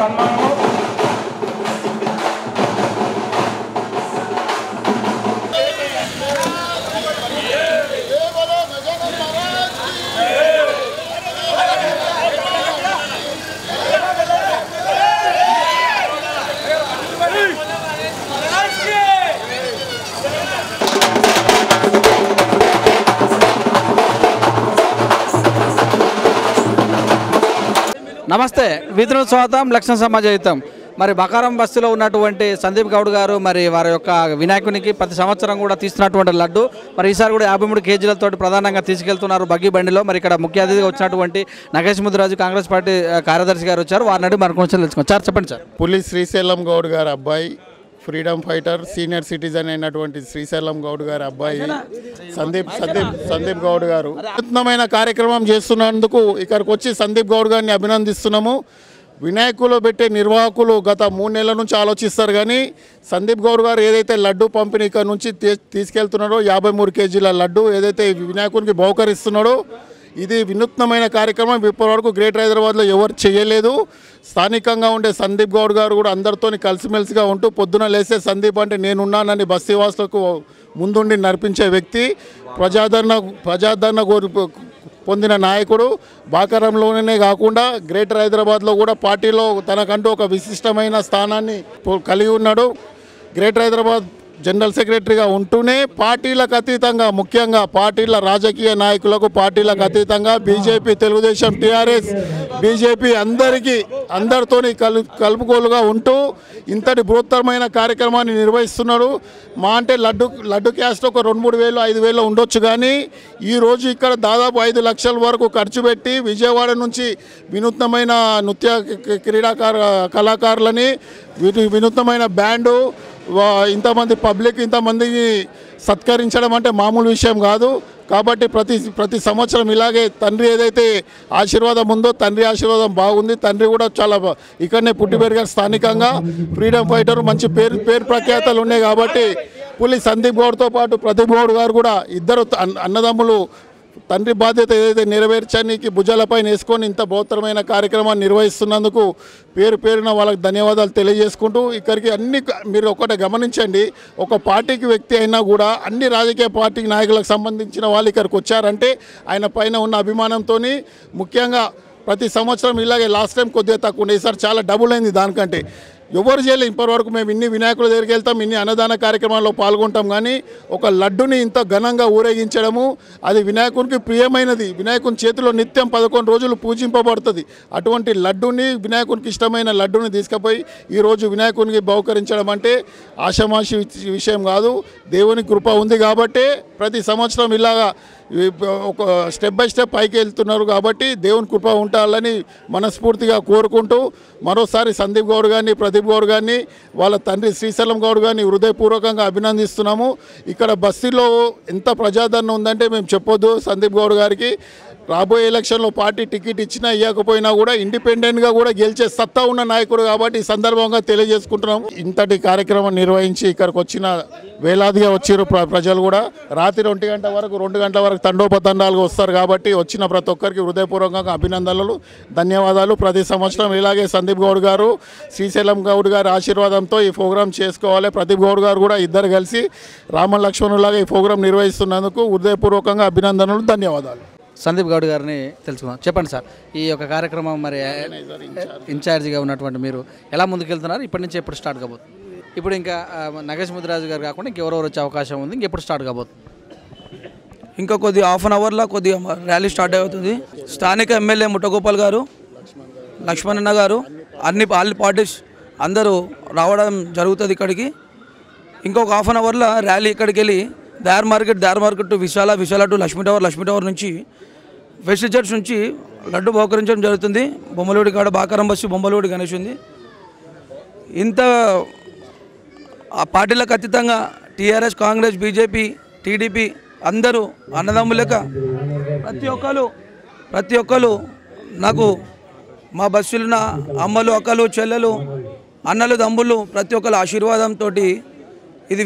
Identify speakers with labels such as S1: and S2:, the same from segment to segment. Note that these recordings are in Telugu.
S1: సన్మానము
S2: నమస్తే విధుల స్వాగతం లక్ష్మణ సమాజహితం మరి బకారం బస్తీలో ఉన్నటువంటి సందీప్ గౌడ్ గారు మరి వారి యొక్క వినాయకునికి ప్రతి సంవత్సరం కూడా తీస్తున్నటువంటి లడ్డు మరి ఈసారి కూడా 53 కేజీలతో ప్రధానంగా తీసుకెళ్తున్నారు బగ్గి బండిలో మరి ఇక్కడ ముఖ్య అతిథిగా వచ్చినటువంటి నగేష్ ముదిరాజు కాంగ్రెస్ పార్టీ కార్యదర్శి గారు వచ్చారు వారిని అడిగి మన కొంచెం తెలుసుకున్నాం సార్ చెప్పండి సార్
S3: పులి శ్రీశైలం గౌడ్ గారు అబ్బాయి ఫ్రీడమ్ ఫైటర్ సీనియర్ సిటిజన్ అయినటువంటి శ్రీశైలం గౌడ్ గారి అబ్బాయి సందీప్ గౌడ్ గారు వినూత్నమైన కార్యక్రమం చేస్తున్నందుకు ఇక్కడికి వచ్చి సందీప్ గౌడ్ గారిని అభినందిస్తున్నాము. వినాయకులు పెట్టే నిర్వాహకులు గత 3 నెలల నుంచి ఆలోచిస్తారు కానీ సందీప్ గౌడ్ గారు ఏదైతే లడ్డు పంపిణీ ఇక్కడ నుంచి తీసుకెళ్తున్నాడో 53 కేజీల లడ్డు ఏదైతే వినాయకునికి బహుకరిస్తున్నాడో ఇది వినూత్నమైన కార్యక్రమం. ఇప్పటివరకు గ్రేటర్ హైదరాబాద్లో ఎవరు చేయలేదు. స్థానికంగా ఉండే సందీప్ గౌడ్ గారు కూడా అందరితో కలిసిమెలిసిగా ఉంటూ పొద్దున లేసే సందీప్ అంటే నేనున్నానని బస్తీవాసులకు ముందుండి నడిపించే వ్యక్తి, ప్రజాదరణ పొందిన నాయకుడు. బాకారంలోనే కాకుండా గ్రేటర్ హైదరాబాద్లో కూడా పార్టీలో తనకంటూ ఒక విశిష్టమైన స్థానాన్ని కలిగి ఉన్నాడు. గ్రేటర్ హైదరాబాద్ జనరల్ సెక్రటరీగా ఉంటూనే పార్టీలకు అతీతంగా ముఖ్యంగా పార్టీల రాజకీయ నాయకులకు పార్టీలకు అతీతంగా బీజేపీ, తెలుగుదేశం, టీఆర్ఎస్, బీజేపీ అందరితో కలుపుకోలుగా ఉంటూ ఇంతటి బృహత్తరమైన కార్యక్రమాన్ని నిర్వహిస్తున్నాడు. మా అంటే లడ్డు క్యాస్ట్ ఒక 2-3 వేలు 5 వేలు ఉండొచ్చు కానీ ఈరోజు ఇక్కడ దాదాపు 5 లక్షల వరకు ఖర్చు పెట్టి విజయవాడ నుంచి వినూత్నమైన నృత్య కళాకారులని వినూత్నమైన బ్యాండు ఇంతమంది పబ్లిక్ ఇంతమందికి సత్కరించడం అంటే మామూలు విషయం కాదు. కాబట్టి ప్రతి సంవత్సరం ఇలాగే తండ్రి ఏదైతే ఆశీర్వాదం ఉందో తండ్రి ఆశీర్వాదం బాగుంది. తండ్రి కూడా చాలా ఇక్కడనే పుట్టి పెరిగారు. స్థానికంగా ఫ్రీడమ్ ఫైటర్ మంచి పేరు ప్రఖ్యాతలు ఉన్నాయి. కాబట్టి పులి సందీప్ గౌడ్తో పాటు ప్రదీప్ గౌడ్ గారు కూడా ఇద్దరు అన్నదమ్ములు తండ్రి బాధ్యత ఏదైతే నెరవేర్చడానికి భుజాలపైన వేసుకొని ఇంత బృహత్తరమైన కార్యక్రమాన్ని నిర్వహిస్తున్నందుకు పేరున వాళ్ళకి ధన్యవాదాలు తెలియజేసుకుంటూ ఇక్కడికి మీరు ఒకటే గమనించండి, ఒక పార్టీకి వ్యక్తి అయినా కూడా అన్ని రాజకీయ పార్టీ నాయకులకు సంబంధించిన వాళ్ళు ఇక్కడికి వచ్చారంటే ఆయన పైన ఉన్న అభిమానంతో ముఖ్యంగా ప్రతి సంవత్సరం ఇలాగే లాస్ట్ టైం కొద్దిగా తక్కువ ఉండే, ఈసారి చాలా డబుల్ అయింది దానికంటే. ఎవరు చేయలేదు ఇప్పటివరకు. మేము ఇన్ని వినాయకుల దగ్గరికి వెళ్తాం, ఇన్ని అన్నదాన కార్యక్రమాల్లో పాల్గొంటాం కానీ ఒక లడ్డుని ఇంత ఘనంగా ఊరేగించడము అది వినాయకునికి ప్రియమైనది. వినాయకుని చేతిలో నిత్యం 11 రోజులు పూజింపబడుతుంది. అటువంటి లడ్డుని వినాయకునికి ఇష్టమైన లడ్డుని తీసుకుపోయి ఈరోజు వినాయకునికి బహుకరించడం అంటే ఆషామాషి విషయం కాదు. దేవుని కృప ఉంది కాబట్టే ప్రతి సంవత్సరం ఇలాగా ఒక స్టెప్ బై స్టెప్ పైకి వెళ్తున్నారు. కాబట్టి దేవుని కృప ఉండాలని మనస్ఫూర్తిగా కోరుకుంటూ మరోసారి సందీప్ గౌడ్ గారిని, ప్రదీప్ గౌడ్ గారిని, వాళ్ళ తండ్రి శ్రీశైలం గౌడ్ గారిని హృదయపూర్వకంగా అభినందిస్తున్నాము. ఇక్కడ బస్తీలో ఎంత ప్రజాదరణ ఉందంటే మేము చెప్పొద్దు. సందీప్ గౌడ్ గారికి రాబోయే ఎలక్షన్లో పార్టీ టికెట్ ఇచ్చినా ఇవ్వకపోయినా కూడా ఇండిపెండెంట్గా కూడా గెలిచే సత్తా ఉన్న నాయకుడు కాబట్టి ఈ సందర్భంగా తెలియజేసుకుంటున్నాము. ఇంతటి కార్యక్రమం నిర్వహించి ఇక్కడికి వచ్చిన వేలాదిగా వచ్చారు ప్రజలు కూడా. రాత్రి 2 గంటల వరకు 2 గంటల వరకు తండోపతండాలుగా వస్తారు కాబట్టి వచ్చిన ప్రతి ఒక్కరికి హృదయపూర్వకంగా అభినందనలు, ధన్యవాదాలు. ప్రతి సంవత్సరం ఇలాగే సందీప్ గౌడ్ గారు, శ్రీశైలం గౌడ్ గారి ఆశీర్వాదంతో ఈ ప్రోగ్రాం చేసుకోవాలి. ప్రదీప్ గౌడ్ గారు కూడా ఇద్దరు కలిసి రామ లక్ష్మణులాగా ఈ ప్రోగ్రాం నిర్వహిస్తున్నందుకు హృదయపూర్వకంగా అభినందనలు, ధన్యవాదాలు.
S2: సందీప్ గౌడ్ గారిని తెలుసుకుందాం. చెప్పండి సార్, ఈ యొక్క కార్యక్రమం మరి ఇన్ఛార్జిగా ఉన్నటువంటి మీరు ఎలా ముందుకెళ్తున్నారు? ఇప్పటి నుంచి ఎప్పుడు స్టార్ట్ కాబోతుంది? ఇప్పుడు ఇంకా నగేష్ ముదిరాజు గారు కాకుండా ఇంకెవరెవరు వచ్చే అవకాశం ఉంది? ఇంకెప్పుడు స్టార్ట్ కాబోతుంది?
S4: ఇంకా కొద్దిగా హాఫ్ అన్ అవర్లో కొద్దిగా ర్యాలీ స్టార్ట్ అవుతుంది. స్థానిక ఎమ్మెల్యే ముట్టగోపాల్ గారు, లక్ష్మణన్న గారు, అన్ని పార్టీస్ అందరూ రావడం జరుగుతుంది ఇక్కడికి. ఇంకొక హాఫ్ అన్ అవర్లో ర్యాలీ ఇక్కడికి వెళ్ళి దార్ market to Vishala to Lakshmi tower నుంచి వెస్ట్ చర్చ్ నుంచి లడ్డు బహుకరించడం జరుగుతుంది. బొమ్మలూడి కాడ బాకారం బస్సు బొమ్మలూడి గణేష్ ఉంది. ఇంత ఆ పార్టీలకు అతీతంగా టీఆర్ఎస్, కాంగ్రెస్, బీజేపీ, టీడీపీ అందరూ అన్నదమ్ములక ప్రతి ఒక్కరు నాకు మా బస్సులున్న అమ్మలు, అక్కలు, చెల్లెలు, అన్నలు, తమ్ముళ్ళు ప్రతి ఒక్కరు ఆశీర్వాదంతో ఇది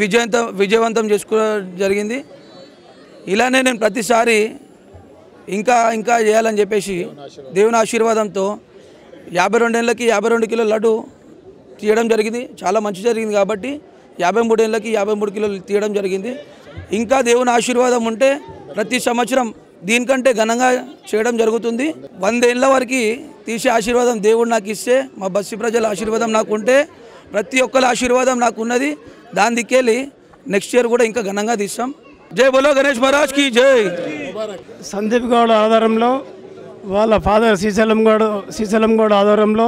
S4: విజయవంతం చేసుకోవడం జరిగింది. ఇలానే నేను ప్రతిసారి ఇంకా చేయాలని చెప్పేసి దేవుని ఆశీర్వాదంతో 52 ఏళ్ళకి 52 కిలోల లడ్డు తీయడం జరిగింది. చాలా మంచి జరిగింది కాబట్టి 53 ఏళ్ళకి 53 కిలోలు తీయడం జరిగింది. ఇంకా దేవుని ఆశీర్వాదం ఉంటే ప్రతి సంవత్సరం దీనికంటే ఘనంగా చేయడం జరుగుతుంది. 100 ఏళ్ళ వరకు తీసే ఆశీర్వాదం దేవుడు నాకు ఇస్తే, మా బస్సు ప్రజల ఆశీర్వాదం నాకు ఉంటే, ప్రతి ఒక్కరి ఆశీర్వాదం నాకు ఉన్నది. దాని దిక్కెళ్ళి నెక్స్ట్ ఇయర్ కూడా ఇంకా ఘనంగా తీస్తాం. జై బోలో గణేష్ మహారాజ్ కి జై.
S1: సందీప్ గౌడ్ ఆధారంలో వాళ్ళ ఫాదర్ శ్రీశైలం గౌడ్ ఆధారంలో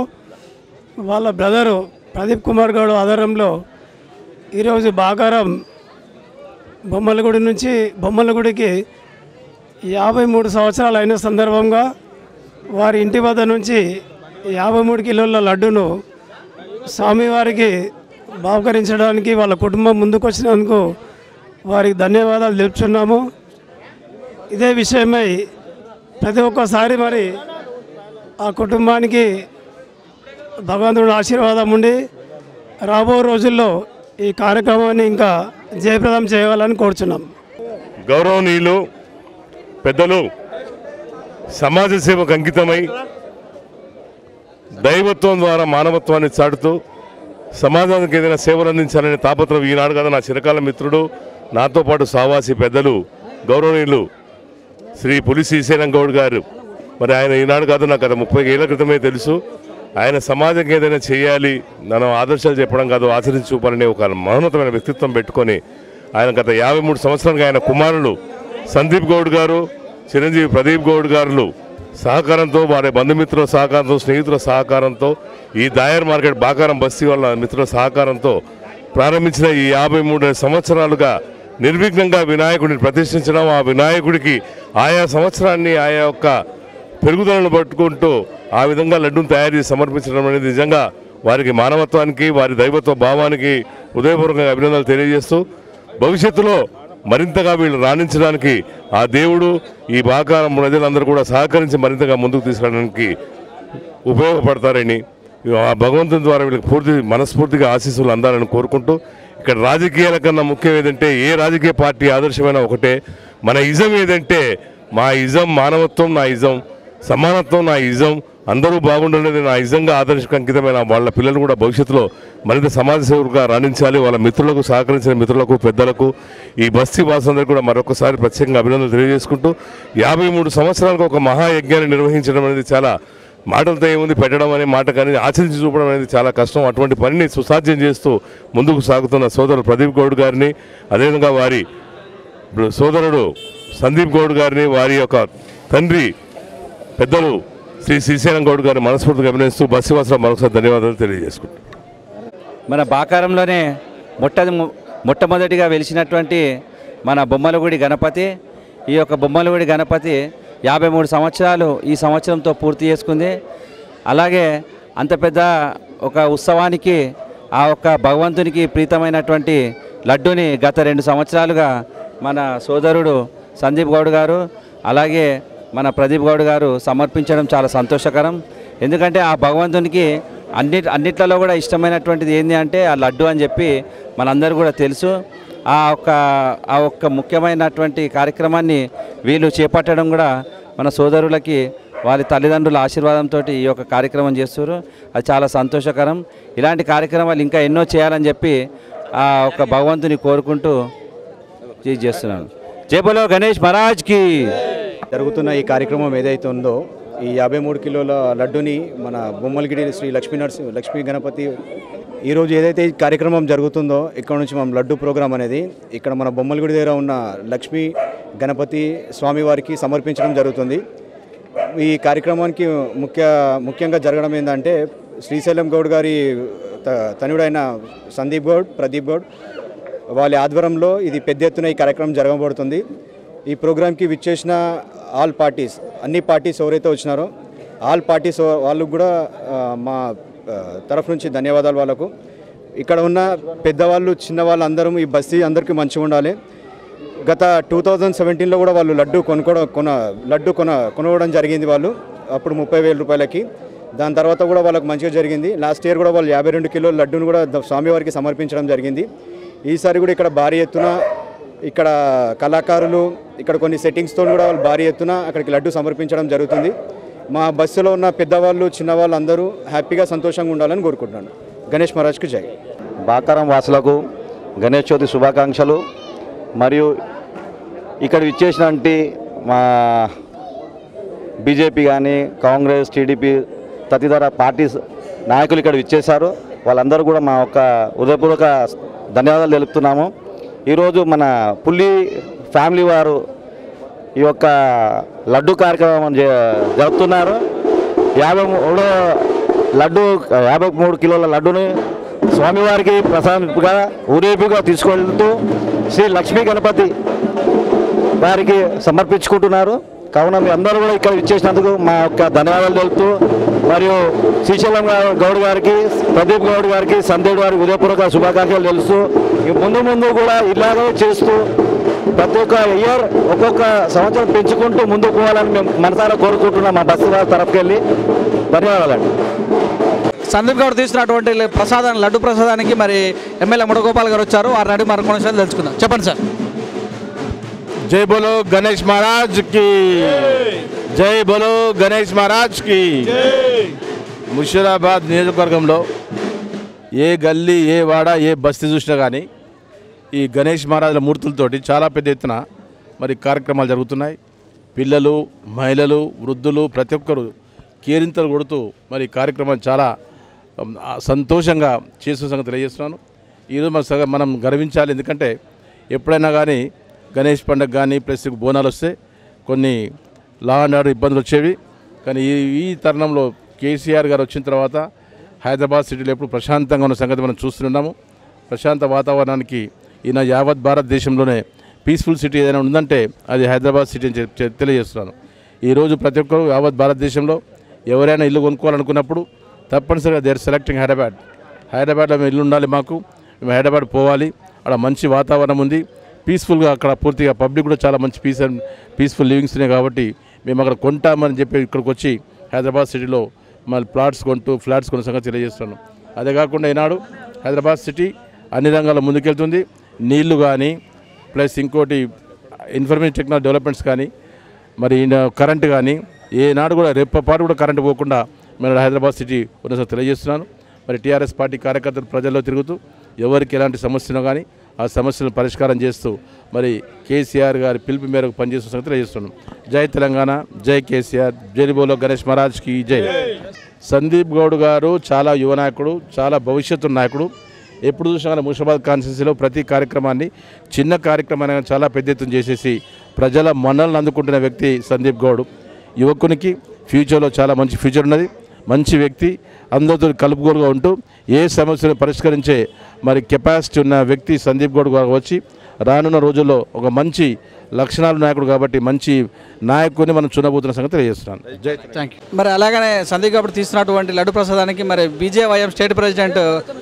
S1: వాళ్ళ బ్రదరు ప్రదీప్ కుమార్ గౌడ్ ఆధారంలో ఈరోజు బాకారం బొమ్మలగుడి నుంచి బొమ్మలగుడికి 53 సంవత్సరాలు అయిన సందర్భంగా వారి ఇంటి వద్ద నుంచి 53 కిలోల లడ్డును స్వామివారికి బహుకరించడానికి వాళ్ళ కుటుంబం ముందుకొచ్చినందుకు వారికి ధన్యవాదాలు తెలుపుతున్నాము. ఇదే విషయమై ప్రతి ఒక్కసారి మరి ఆ కుటుంబానికి భగవంతుడి ఆశీర్వాదం ఉండి రాబో రోజుల్లో ఈ కార్యక్రమాన్ని ఇంకా జయప్రదం చేయాలని కోరుచున్నాం.
S5: గౌరవనీయులు పెద్దలు సమాజ సేవకు అంకితమై దైవత్వం ద్వారా మానవత్వాన్ని చాటుతూ సమాజానికి ఏదైనా సేవలు అందించాలనే తాపత్రం ఈనాడు కదా నా చిరకాల మిత్రుడు, నాతో పాటు సావాసి పెద్దలు గౌరవనీయులు శ్రీ పులి శ్రీశైలం గౌడ్ గారు. మరి ఆయన ఈనాడు కాదు, నాకు గత 30 ఏళ్ల క్రితమే తెలుసు. ఆయన సమాజంకి ఏదైనా చేయాలి, మనం ఆదర్శాలు చెప్పడం కాదు, ఆచరించి చూపాలనే ఒక మహోన్నతమైన వ్యక్తిత్వం పెట్టుకొని ఆయన గత 53 సంవత్సరాలుగా ఆయన కుమారులు సందీప్ గౌడ్ గారు, చిరంజీవి ప్రదీప్ గౌడ్ గారు సహకారంతో, వారి బంధుమిత్రుల సహకారంతో, స్నేహితుల సహకారంతో, ఈ దాయర్ మార్కెట్ బాకారం బస్తీ వాళ్ళ మిత్రుల సహకారంతో ప్రారంభించిన ఈ 53 సంవత్సరాలుగా నిర్విఘ్నంగా వినాయకుడిని ప్రతిష్ఠించడం, ఆ వినాయకుడికి ఆయా సంవత్సరాన్ని ఆయా యొక్క పెరుగుదలను పట్టుకుంటూ ఆ విధంగా లడ్డూను తయారు చేసి సమర్పించడం అనేది నిజంగా వారికి మానవత్వానికి, వారి దైవత్వ భావానికి హృదయపూర్వకంగా అభినందనలు తెలియజేస్తూ భవిష్యత్తులో మరింతగా వీళ్ళు రాణించడానికి ఆ దేవుడు, ఈ బాకారం ప్రజలందరూ కూడా సహకరించి మరింతగా ముందుకు తీసుకెళ్ళడానికి ఉపయోగపడతారని, ఆ భగవంతుని ద్వారా వీళ్ళకి మనస్ఫూర్తిగా ఆశీస్సులు అందాలని కోరుకుంటూ, ఇక్కడ రాజకీయాల కన్నా ముఖ్యం ఏదంటే ఏ రాజకీయ పార్టీ ఆదర్శమైన ఒకటే, మన ఇజం ఏదంటే మా ఇజం మానవత్వం, నా ఇజం సమానత్వం, నా ఇజం అందరూ బాగుండనేది నా ఇజంగా ఆదర్శకు అంకితమైన వాళ్ళ పిల్లలు కూడా భవిష్యత్తులో మరింత సమాజ సేవకులుగా రాణించాలి. వాళ్ళ మిత్రులకు, సహకరించిన మిత్రులకు, పెద్దలకు, ఈ బస్తీ వాసులందరికీ కూడా మరొకసారి ప్రత్యేకంగా అభినందనలు తెలియజేసుకుంటూ 53 సంవత్సరాలకు ఒక మహాయజ్ఞాన్ని నిర్వహించడం అనేది చాలా మాటలతో ఏముంది, పెట్టడం అనే మాట కానీ ఆచరించి చూపడం అనేది చాలా కష్టం. అటువంటి పనిని సుసాధ్యం చేస్తూ ముందుకు సాగుతున్న సోదరుడు ప్రదీప్ గౌడ్ గారిని, అదేవిధంగా వారి సోదరుడు సందీప్ గౌడ్ గారిని, వారి యొక్క తండ్రి పెద్దలు శ్రీ శ్రీశైలం గౌడ్ గారిని మనస్ఫూర్తిగా అభినందిస్తూ బస్సీవాసులకు మరొకసారి ధన్యవాదాలు తెలియజేసుకుంటాం.
S6: మన బాకారంలోనే మొట్టమొదటిగా వెలిసినటువంటి మన బొమ్మలగుడి గణపతి, ఈ యొక్క బొమ్మలగుడి గణపతి 53 సంవత్సరాలు ఈ సంవత్సరంతో పూర్తి చేసుకుంది. అలాగే అంత పెద్ద ఒక ఉత్సవానికి ఆ ఒక్క భగవంతునికి ప్రీతమైనటువంటి లడ్డూని గత 2 సంవత్సరాలుగా మన సోదరుడు సందీప్ గౌడ్ గారు, అలాగే మన ప్రదీప్ గౌడ్ గారు సమర్పించడం చాలా సంతోషకరం. ఎందుకంటే ఆ భగవంతునికి అన్నిట్లలో కూడా ఇష్టమైనటువంటిది ఏంటి అంటే ఆ లడ్డు అని చెప్పి మనందరూ కూడా తెలుసు. ఆ ఒక్క ముఖ్యమైనటువంటి కార్యక్రమాన్ని వీళ్ళు చేపట్టడం కూడా మన సోదరులకి వారి తల్లిదండ్రుల ఆశీర్వాదంతో ఈ యొక్క కార్యక్రమం చేస్తారు. అది చాలా సంతోషకరం. ఇలాంటి కార్యక్రమాలు ఇంకా ఎన్నో చేయాలని చెప్పి ఆ ఒక్క భగవంతుని కోరుకుంటూ చేస్తున్నాను. జై బోలో గణేష్ మహారాజ్కి.
S7: జరుగుతున్న ఈ కార్యక్రమం ఏదైతే ఉందో, ఈ 53 కిలోల లడ్డుని మన బొమ్మలగిరి శ్రీ లక్ష్మీ గణపతి ఈరోజు ఏదైతే ఈ కార్యక్రమం జరుగుతుందో, ఇక్కడ నుంచి మనం లడ్డు ప్రోగ్రాం అనేది ఇక్కడ మన బొమ్మలగిరి దగ్గర ఉన్న లక్ష్మీ గణపతి స్వామివారికి సమర్పించడం జరుగుతుంది. ఈ కార్యక్రమానికి ముఖ్యంగా జరగడం ఏంటంటే శ్రీశైలం గౌడ్ గారి తనుడైన సందీప్ గౌడ్, ప్రదీప్ గౌడ్ వాళ్ళ ఆధ్వర్యంలో ఇది పెద్ద ఎత్తున ఈ కార్యక్రమం జరగబడుతుంది. ఈ ప్రోగ్రాంకి విచ్చేసిన ఆల్ పార్టీస్, అన్ని పార్టీస్ ఎవరైతే వచ్చినారో ఆల్ పార్టీస్ వాళ్ళకు కూడా మా తరఫు నుంచి ధన్యవాదాలు. వాళ్ళకు ఇక్కడ ఉన్న పెద్దవాళ్ళు, చిన్నవాళ్ళు అందరం ఈ బస్తీ అందరికీ మంచిగా ఉండాలి. గత 2017లో కూడా వాళ్ళు లడ్డు కొనవడం జరిగింది. వాళ్ళు అప్పుడు 30,000 రూపాయలకి. దాని తర్వాత కూడా వాళ్ళకు మంచిగా జరిగింది. లాస్ట్ ఇయర్ కూడా వాళ్ళు 52 కిలోల లడ్డును కూడా స్వామివారికి సమర్పించడం జరిగింది. ఈసారి కూడా ఇక్కడ భారీ ఎత్తున ఇక్కడ కళాకారులు, ఇక్కడ కొన్ని సెట్టింగ్స్తో కూడా వాళ్ళు భారీ ఎత్తున అక్కడికి లడ్డు సమర్పించడం జరుగుతుంది. మా బస్సులో ఉన్న పెద్దవాళ్ళు చిన్నవాళ్ళు అందరూ హ్యాపీగా సంతోషంగా ఉండాలని కోరుకుంటున్నాను. గణేష్ మహారాజ్కి జై.
S6: బాకారం వాసులకు గణేష్ చవితి శుభాకాంక్షలు. మరియు ఇక్కడ ఇచ్చేసినటువంటి మా బీజేపీ కానీ కాంగ్రెస్ టీడీపీ తదితర పార్టీ నాయకులు ఇక్కడ ఇచ్చేశారు. వాళ్ళందరూ కూడా మా యొక్క హృదయపూర్వక ధన్యవాదాలు తెలుపుతున్నాము. ఈరోజు మన పుల్లి ఫ్యామిలీ వారు ఈ యొక్క లడ్డు కార్యక్రమం జరుపుతున్నారు. 53 కిలోల లడ్డుని స్వామివారికి ప్రసాదంగా ఊరేపుగా తీసుకెళ్తూ శ్రీ లక్ష్మీ గణపతి వారికి సమర్పించుకుంటున్నారు. కావున మీ అందరూ కూడా ఇక్కడ ఇచ్చేసినందుకు మా యొక్క ధన్యవాదాలు తెలుపుతూ మరియు శ్రీశైలం గౌడ్ గారికి, ప్రదీప్ గౌడ్ గారికి, సందేవ్ గారికి హృదయపూర్వక శుభాకాంక్షలు తెలుస్తూ ముందు కూడా ఇలాగే చేస్తూ ప్రతి ఒక్క ఇయర్ ఒక్కొక్క సంవత్సరం పెంచుకుంటూ ముందుకు పోవాలని మేము మనసారా కోరుకుంటున్నాం మా బస్సు వారి తరఫుకి వెళ్ళి. ధన్యవాదాలండి.
S2: సందీప్ గౌడ్ తీసినటువంటి ప్రసాదాన్ని లడ్డు ప్రసాదానికి మరి ఎమ్మెల్యే ముడగోపాల్ గారు వచ్చారు. వారిని అడిగి మరొక విషయాలు తెలుసుకుందాం. చెప్పండి సార్.
S8: जय बोलो गणेश महाराज की जय. बोलो गणेश महाराज की ముషీరాబాద్ నియోజకవర్గంలో ఏ గల్లీ ఏ వాడ ఏ బస్తీ చూసినా కానీ ఈ గణేష్ మహారాజుల మూర్తులతోటి చాలా పెద్ద ఎత్తున మరి కార్యక్రమాలు జరుగుతున్నాయి. పిల్లలు, మహిళలు, వృద్ధులు ప్రతి ఒక్కరు కేరింతలు కొడుతూ మరి కార్యక్రమాలు చాలా సంతోషంగా చేసిన సంగతి తెలియజేస్తున్నాను. ఈరోజు మనం గర్వించాలి. ఎందుకంటే ఎప్పుడైనా కానీ గణేష్ పండుగ కానీ ప్లస్ బోనాలు వస్తే కొన్ని లా అండ్ ఆర్డర్ ఇబ్బందులు వచ్చేవి. కానీ ఈ తరుణంలో కేసీఆర్ గారు వచ్చిన తర్వాత హైదరాబాద్ సిటీలో ఎప్పుడు ప్రశాంతంగా ఉన్న సంగతి మనం చూస్తున్నాము. ప్రశాంత వాతావరణానికి ఈయన యావత్ భారతదేశంలోనే పీస్ఫుల్ సిటీ ఏదైనా ఉందంటే అది హైదరాబాద్ సిటీ అని తెలియజేస్తున్నాను. ఈరోజు ప్రతి ఒక్కరు యావత్ భారతదేశంలో ఎవరైనా ఇల్లు కొనుక్కోవాలనుకున్నప్పుడు తప్పనిసరిగా దేర్ సెలెక్టింగ్ హైదరాబాద్లో మేము ఇల్లు ఉండాలి, మేము హైదరాబాద్ పోవాలి. అక్కడ మంచి వాతావరణం ఉంది, పీస్ఫుల్గా అక్కడ పూర్తిగా పబ్లిక్ కూడా చాలా మంచి పీస్ఫుల్ లివింగ్స్ ఉన్నాయి. కాబట్టి మేము అక్కడ కొంటామని చెప్పి ఇక్కడికి వచ్చి హైదరాబాద్ సిటీలో మళ్ళీ ఫ్లాట్స్ కొన్న సంగతి తెలియజేస్తున్నాను. అదే కాకుండా ఈనాడు హైదరాబాద్ సిటీ అన్ని రంగాల్లో ముందుకెళ్తుంది. నీళ్లు కానీ ప్లస్ ఇంకోటి ఇన్ఫర్మేషన్ టెక్నాలజీ డెవలప్మెంట్స్ కానీ మరి కరెంటు కానీ ఏనాడు కూడా రెప్పపాటు కూడా కరెంటు పోకుండా మేము హైదరాబాద్ సిటీ ఉన్న సంగతి తెలియజేస్తున్నాను. మరి టీఆర్ఎస్ పార్టీ కార్యకర్తలు ప్రజల్లో తిరుగుతూ ఎవరికి ఎలాంటి సమస్యలు కానీ ఆ సమస్యలను పరిష్కారం చేస్తూ మరి కేసీఆర్ గారి పిలుపు మేరకు పనిచేస్తున్న సంగతి తెలియజేస్తున్నాం. జై తెలంగాణ, జై కేసీఆర్, జై బోలో గణేష్ మహారాజ్కి జై. సందీప్ గౌడ్ గారు చాలా యువ నాయకుడు, చాలా భవిష్యత్తు నాయకుడు. ఎప్పుడు చూసినా ముషీరాబాద్ కాన్స్టిట్యున్సీలో ప్రతి కార్యక్రమాన్ని చిన్న కార్యక్రమాన్ని చాలా పెద్ద ఎత్తున చేసేసి ప్రజల మన్నలను అందుకుంటున్న వ్యక్తి సందీప్ గౌడ్. యువకునికి ఫ్యూచర్లో చాలా మంచి ఫ్యూచర్ ఉన్నది. మంచి వ్యక్తి, అందరితో కలుపుగోలుగా ఉంటూ ఏ సమస్యను పరిష్కరించే మరి కెపాసిటీ ఉన్న వ్యక్తి సందీప్ గౌడ్ గారు వచ్చి రానున్న రోజుల్లో ఒక మంచి లక్షణాలు నాయకుడు కాబట్టి మంచి నాయకుడిని మనం చూడబోతున్న సంగతి తెలియజేస్తున్నాను.
S2: Thank you. మరి అలాగనే సందీప్ గౌడ్ తీసినటువంటి లడ్డు ప్రసాదానికి మరి బీజేవైఎం స్టేట్ ప్రెసిడెంట్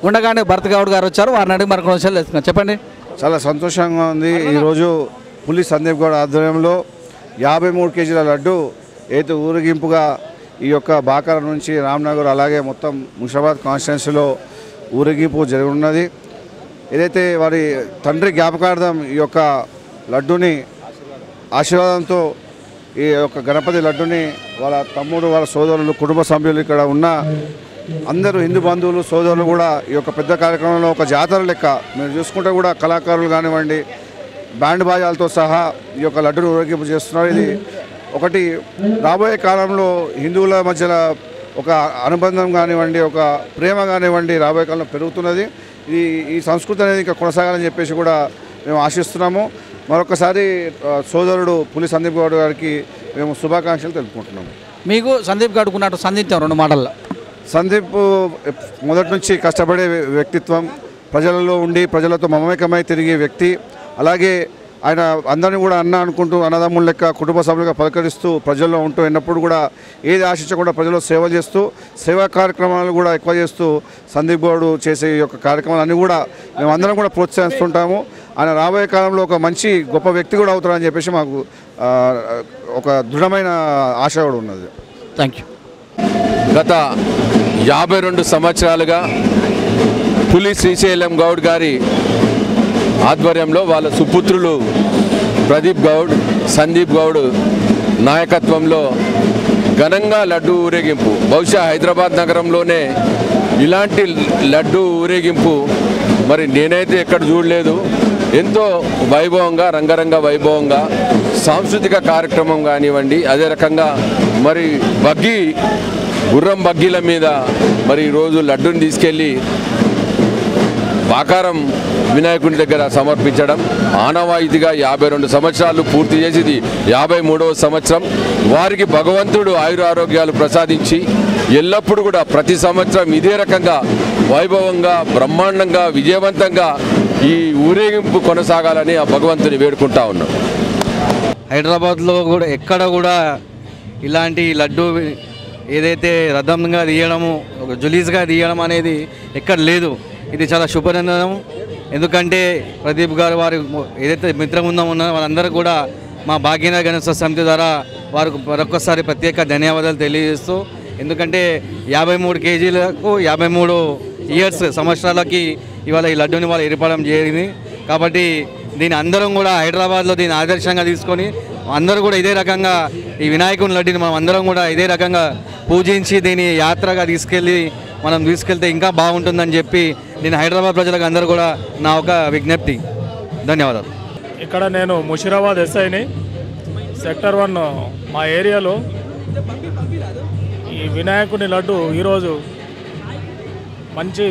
S2: ఉండగానే భరత్ గౌడ్ గారు వచ్చారు. వారిని అడిగి మరొక విషయాలు తెలుసుకున్నాం. చెప్పండి.
S9: చాలా సంతోషంగా ఉంది. ఈరోజు పులి సందీప్ గౌడ్ ఆధ్వర్యంలో 53 కేజీల లడ్డు అయితే ఊరేగింపుగా ఈ యొక్క బాకారం నుంచి రామ్నగర్ అలాగే మొత్తం ముషీరాబాద్ కాన్స్టిట్యున్సీలో ఊరేగింపు జరుగుతున్నది. ఏదైతే వారి తండ్రి జ్ఞాపకార్థం ఈ యొక్క లడ్డుని ఆశీర్వాదంతో ఈ యొక్క గణపతి లడ్డుని వాళ్ళ తమ్ముడు, వాళ్ళ సోదరులు, కుటుంబ సభ్యులు ఇక్కడ ఉన్న అందరూ హిందూ బంధువులు, సోదరులు కూడా ఈ యొక్క పెద్ద కార్యక్రమంలో ఒక జాతర లెక్క మీరు చూసుకుంటే కూడా కళాకారులు కానివ్వండి, బ్యాండ్ బాజాలతో సహా ఈ యొక్క లడ్డును ఊరేగింపు చేస్తున్నారు. ఇది ఒకటి రాబోయే కాలంలో హిందువుల మధ్యన ఒక అనుబంధం కానివ్వండి, ఒక ప్రేమ కానివ్వండి రాబోయే కాలంలో పెరుగుతున్నది. ఈ సంస్కృతి అనేది ఇంకా కొనసాగాలని చెప్పేసి కూడా మేము ఆశిస్తున్నాము. మరొకసారి సోదరుడు పులి సందీప్ గౌడ్ గారికి మేము శుభాకాంక్షలు తెలుపుకుంటున్నాము.
S2: మీకు సందీప్ గౌడ్కు ఉన్నట్టు సందీప్తం 2 మాటల్లో.
S9: సందీప్ మొదటి నుంచి కష్టపడే వ్యక్తిత్వం, ప్రజలలో ఉండి ప్రజలతో మమేకమై తిరిగే వ్యక్తి. అలాగే ఆయన అందరినీ కూడా అన్న అనుకుంటూ అన్నదమ్ముల లెక్క కుటుంబ సభ్యులుగా పలకరిస్తూ ప్రజల్లో ఉంటూ ఎన్నప్పుడు కూడా ఏది ఆశించకుండా ప్రజల్లో సేవ చేస్తూ సేవా కార్యక్రమాలు కూడా ఎక్కువ చేస్తూ సందీప్ గౌడ్ చేసే ఈ యొక్క కార్యక్రమాలన్నీ కూడా మేమందరం కూడా ప్రోత్సహిస్తుంటాము. ఆయన రాబోయే కాలంలో ఒక మంచి గొప్ప వ్యక్తి కూడా అవుతారని చెప్పేసి మాకు ఒక దృఢమైన ఆశ కూడా ఉన్నది.
S2: Thank you.
S10: గత 52 సంవత్సరాలుగా పులి శ్రీశైలం గౌడ్ గారి ఆధ్వర్యంలో వాళ్ళ సుపుత్రులు ప్రదీప్ గౌడ్, సందీప్ గౌడ్ నాయకత్వంలో ఘనంగా లడ్డు ఊరేగింపు. బహుశా హైదరాబాద్ నగరంలోనే ఇలాంటి లడ్డు ఊరేగింపు మరి నేనైతే ఎక్కడ చూడలేదు. ఎంతో వైభవంగా, రంగరంగ వైభవంగా సాంస్కృతిక కార్యక్రమం కానివ్వండి, అదే రకంగా మరి గుర్రం బగ్గీల మీద మరి ఈరోజు లడ్డుని తీసుకెళ్ళి బాకారం వినాయకుని దగ్గర సమర్పించడం ఆనవాయితీగా 52 సంవత్సరాలు పూర్తి చేసేది 53వ సంవత్సరం. వారికి భగవంతుడు ఆయురారోగ్యాలు ప్రసాదించి ఎల్లప్పుడూ కూడా ప్రతి సంవత్సరం ఇదే రకంగా వైభవంగా, బ్రహ్మాండంగా, విజయవంతంగా ఈ ఊరేగింపు కొనసాగాలని ఆ భగవంతుని వేడుకుంటా ఉన్నాం.
S2: హైదరాబాద్లో కూడా ఎక్కడ కూడా ఇలాంటి లడ్డు ఏదైతే రథంగా తీయడము, ఒక జులీస్గా తీయడం అనేది ఎక్కడ లేదు. ఇది చాలా శుభనందనం. ఎందుకంటే ప్రదీప్ గారు వారి ఏదైతే మిత్రబృందం ఉన్నారో వాళ్ళందరూ కూడా మా భాగ్యనగర్ గణేశ సమితి ద్వారా వారికి మరొకసారి ప్రత్యేక ధన్యవాదాలు తెలియజేస్తూ, ఎందుకంటే 53 కేజీలకు 53 ఇయర్స్ సంవత్సరాలకి ఇవాళ ఈ లడ్డూని వాళ్ళు ఏర్పడడం జరిగింది. కాబట్టి దీన్ని అందరం కూడా హైదరాబాద్లో దీన్ని ఆదర్శంగా తీసుకొని అందరూ కూడా ఇదే రకంగా ఈ వినాయకుని లడ్డూని మనం అందరం కూడా ఇదే రకంగా పూజించి దీన్ని యాత్రగా తీసుకెళ్తే ఇంకా బాగుంటుందని చెప్పి నేను హైదరాబాద్ ప్రజలకు అందరూ కూడా నా ఒక విజ్ఞప్తి. ధన్యవాదాలు.
S11: ఇక్కడ నేను ముషిరాబాద్ ఎస్ఐని. సెక్టర్ 1 మా ఏరియాలో ఈ వినాయకుని లడ్డు ఈరోజు మంచి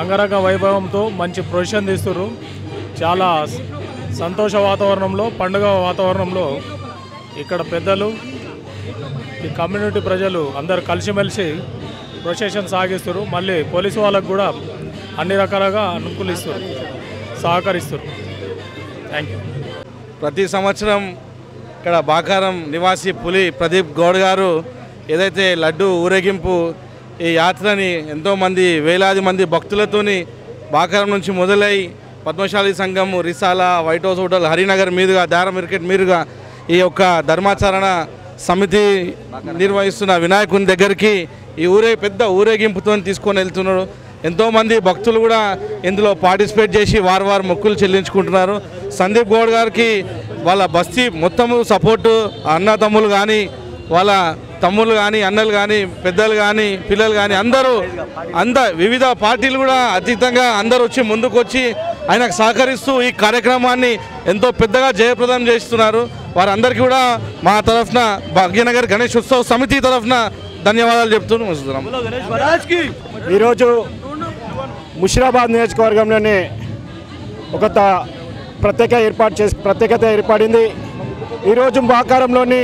S11: అంగరంగ వైభవంతో మంచి ప్రొసెషన్ తీస్తున్నారు. చాలా సంతోష వాతావరణంలో, పండుగ వాతావరణంలో ఇక్కడ పెద్దలు, ఈ కమ్యూనిటీ ప్రజలు అందరు కలిసిమెలిసి ప్రొసెషన్ సాగిస్తారు. మళ్ళీ పోలీసు వాళ్ళకు కూడా అన్ని రకాలుగా అనుకూలిస్తారు, సహకరిస్తారు. Thank you.
S12: ప్రతి సంవత్సరం ఇక్కడ బాకారం నివాసి పులి ప్రదీప్ గౌడ్ గారు ఏదైతే లడ్డు ఊరేగింపు ఈ యాత్రని ఎంతోమంది వేలాది మంది భక్తులతోని బాకారం నుంచి మొదలై పద్మశాలి సంఘం, Risala, white house hotel, Harinagar మీదుగా, దార మార్కెట్ మీదుగా ఈ యొక్క ధర్మాచరణ సమితి నిర్వహిస్తున్న వినాయకుని దగ్గరికి ఈ పెద్ద ఊరేగింపుతో తీసుకొని వెళ్తున్నారు. ఎంతోమంది భక్తులు కూడా ఇందులో పార్టిసిపేట్ చేసి వారు మొక్కులు చెల్లించుకుంటున్నారు. సందీప్ గౌడ్ గారికి వాళ్ళ బస్తీ మొత్తము సపోర్టు, అన్న తమ్ములు కానీ, వాళ్ళ తమ్ముళ్ళు కానీ, అన్నలు కానీ, పెద్దలు కానీ, పిల్లలు కానీ అందరూ వివిధ పార్టీలు కూడా అతీతంగా అందరూ వచ్చి ముందుకు వచ్చి ఆయనకు సహకరిస్తూ ఈ కార్యక్రమాన్ని ఎంతో పెద్దగా జయప్రదం చేస్తున్నారు. వారందరికీ కూడా మా తరఫున భాగ్యనగర్ గణేష్ ఉత్సవ సమితి తరఫున ధన్యవాదాలు చెప్తున్నాం.
S13: ఈరోజు ముషిరాబాద్ నియోజకవర్గంలోనే ఒక ప్రత్యేకత ఏర్పడింది. ఈరోజు బాకారంలోని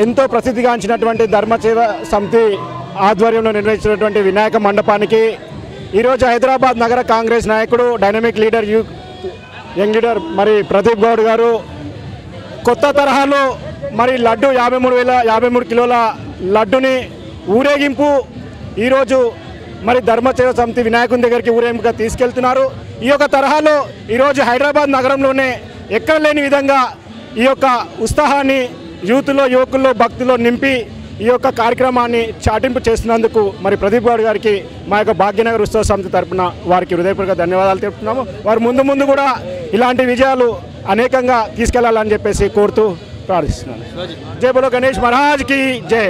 S13: ఎంతో ప్రసిద్ధిగాంచినటువంటి ధర్మసేవ సమితి ఆధ్వర్యంలో నిర్వహించినటువంటి వినాయక మండపానికి ఈరోజు హైదరాబాద్ నగర కాంగ్రెస్ నాయకుడు, డైనమిక్ లీడర్, యంగ్ లీడర్ మరి ప్రదీప్ గౌడ్ గారు కొత్త తరహాలో మరి లడ్డు 53 కిలోల లడ్డుని ఊరేగింపు ఈరోజు మరి ధర్మసేవ సమితి వినాయకుని దగ్గరికి ఊరేగింపుగా తీసుకెళ్తున్నారు. ఈ యొక్క తరహాలో ఈరోజు హైదరాబాద్ నగరంలోనే ఎక్కడ లేని విధంగా ఈ యొక్క ఉత్సాహాన్ని యువకుల్లో భక్తుల్లో నింపి ఈ యొక్క కార్యక్రమాన్ని చాటింపు చేస్తున్నందుకు మరి ప్రదీప్ గౌడ్ గారికి మా యొక్క భాగ్యనగర్ ఉత్సవ సమితి తరఫున వారికి హృదయపూర్వక ధన్యవాదాలు తెలుపుతున్నాము. వారు ముందు కూడా ఇలాంటి విజయాలు అనేకంగా తీసుకెళ్లాలని చెప్పేసి కోరుతూ ప్రార్థిస్తున్నాను. జై బోలో గణేష్ మహారాజ్ కి జై.